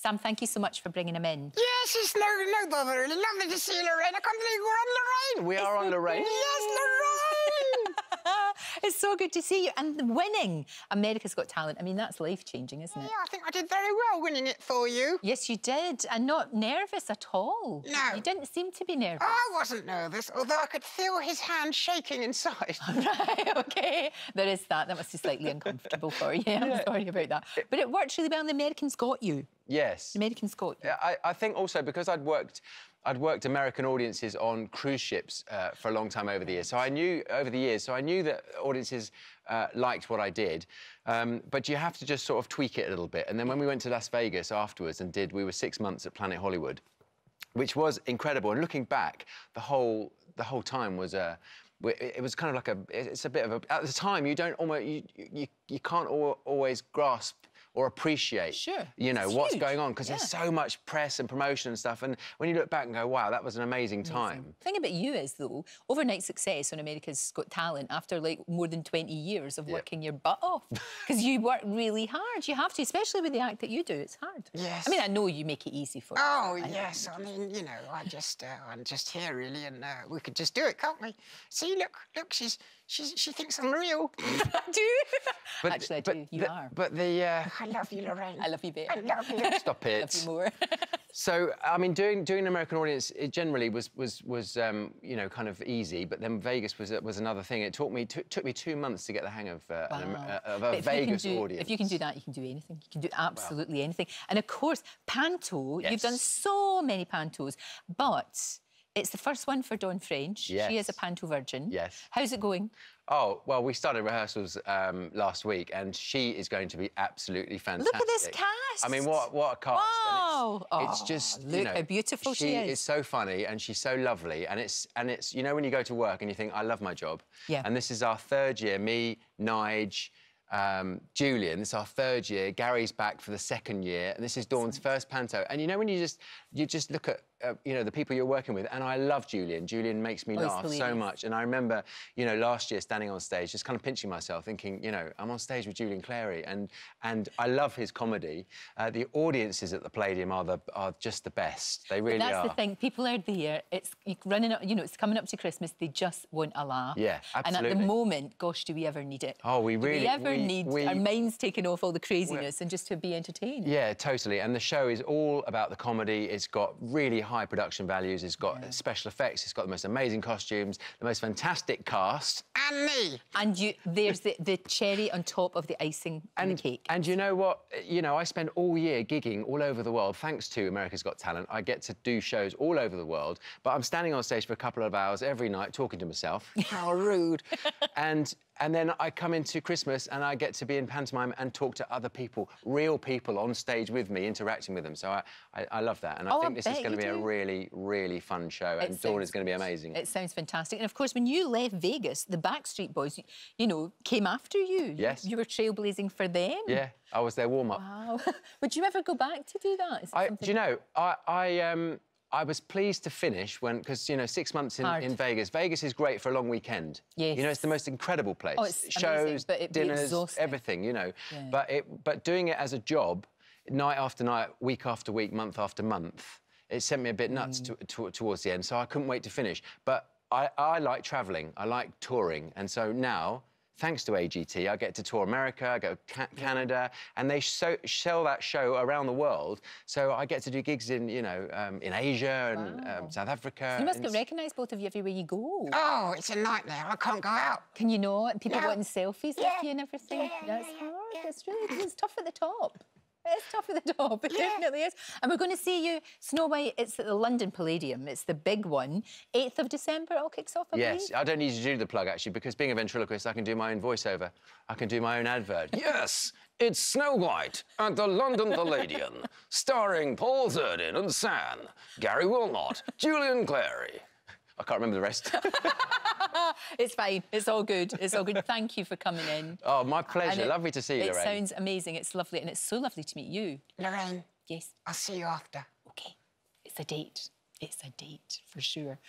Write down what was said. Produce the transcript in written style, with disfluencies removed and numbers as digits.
Sam, thank you so much for bringing him in. Yes, it's no bother. Lovely to see you, Lorraine. I can't believe we're on Lorraine. We are on Lorraine. Yes, Lorraine. It's so good to see you. And winning America's Got Talent, I mean, that's life-changing, isn't it? Yeah, I think I did very well winning it for you. Yes, you did. And not nervous at all. No. You didn't seem to be nervous. I wasn't nervous, although I could feel his hand shaking inside. Right, OK. There is that. That must be slightly uncomfortable for you. I'm sorry about that. But it worked really well and the Americans got you. Yes. The Americans got you. I think also because I'd worked American audiences on cruise ships for a long time over the years. So I knew that audiences liked what I did. But you have to just sort of tweak it a little bit. And then when we went to Las Vegas afterwards and we were 6 months at Planet Hollywood, which was incredible. And looking back, the whole time was it was kind of like it's a bit of a, at the time you don't almost you can't always grasp or appreciate, you know, what's going on, because there's so much press and promotion and stuff. And when you look back and go, wow, that was an amazing time. The thing about you is, though, overnight success on America's Got Talent after, like, more than 20 years of working your butt off. Because you work really hard. You have to, especially with the act that you do. It's hard. Yes. I mean, I know you make it easy for you. Oh, yes. I mean, you know, I'm just here, really, and we could just do it, can't we? See, look, she thinks I'm real. I do. Actually, I do. You are. But the... I love you, Lorraine. I love you, babe. I love you. Stop it. I love you more. So, I mean, doing an American audience, it generally was you know, kind of easy, but then Vegas was another thing. It took me 2 months to get the hang of a Vegas audience. If you can do that, you can do anything. You can do absolutely anything. And, of course, Panto, you've done so many Pantos, but it's the first one for Dawn French. Yes. She is a Panto virgin. Yes. How's it going? Oh, well, we started rehearsals last week, and she is going to be absolutely fantastic. Look at this cast! I mean, what a cast! Wow! And it's just, look you know, how beautiful she is. She is so funny, and she's so lovely, and it's you know when you go to work and you think, I love my job. Yeah. And this is our 3rd year. Me, Nige, Julian, this is our 3rd year. Gary's back for the 2nd year, and this is Dawn's first Panto. And you know when you just look at you know, the people you're working with, and I love Julian. Julian makes me laugh so much. And I remember, you know, last year standing on stage, just kind of pinching myself, thinking, you know, I'm on stage with Julian Clary, and I love his comedy. The audiences at the Palladium are just the best. They really are. That's the thing. People are there. It's running up, you know, it's coming up to Christmas. They just want a laugh. Yeah, absolutely. And at the moment, gosh, do we ever need it? Oh, we really do we ever need our minds taking off all the craziness and just to be entertained? Yeah, totally. And the show is all about the comedy. It's got really high production values. It's got special effects. It's got the most amazing costumes, the most fantastic cast. And me. And there's the cherry on top of the icing on the cake. And you know what? You know, I spend all year gigging all over the world. Thanks to America's Got Talent, I get to do shows all over the world. But I'm standing on stage for a couple of hours every night talking to myself. How rude. And then I come into Christmas and I get to be in pantomime and talk to other people, real people on stage with me, interacting with them. So I love that. And I think this is going to be a really, really fun show. And Dawn is going to be amazing. It sounds fantastic. And, of course, when you left Vegas, the Backstreet Boys, you know, came after you. Yes. You were trailblazing for them. Yeah, I was their warm-up. Wow. Would you ever go back to do that? Do you know, I was pleased to finish because, you know, 6 months in Vegas. Vegas is great for a long weekend. Yes. You know, it's the most incredible place. Oh, it's shows, amazing, but it'd be dinners, exhausting. everything, you know. Yeah. But doing it as a job, night after night, week after week, month after month, it sent me a bit nuts towards the end, so I couldn't wait to finish. But I like travelling, I like touring, and so now, thanks to AGT, I get to tour America, I go to Canada, and they sell that show around the world. So I get to do gigs in, you know, in Asia and South Africa. So you must get recognised, both of you, everywhere you go. Oh, it's a nightmare. I can't go out. Can you not? People wanting selfies with you and everything. That's hard. It's tough at the top. It's tough at the top, it definitely is. And we're going to see you, Snow White, it's at the London Palladium, it's the big one. 8th of December, it all kicks off, I believe. Yes, I don't need to do the plug, actually, because being a ventriloquist, I can do my own voiceover. I can do my own advert. Yes, it's Snow White at the London Palladium, starring Paul Zerdin and San, Gary Wilmot, Julian Clary. I can't remember the rest. It's fine. It's all good. It's all good. Thank you for coming in. Oh, my pleasure. Lovely to see you, Lorraine. It sounds amazing. It's lovely. And it's so lovely to meet you. Lorraine. Yes? I'll see you after. OK. It's a date. It's a date, for sure.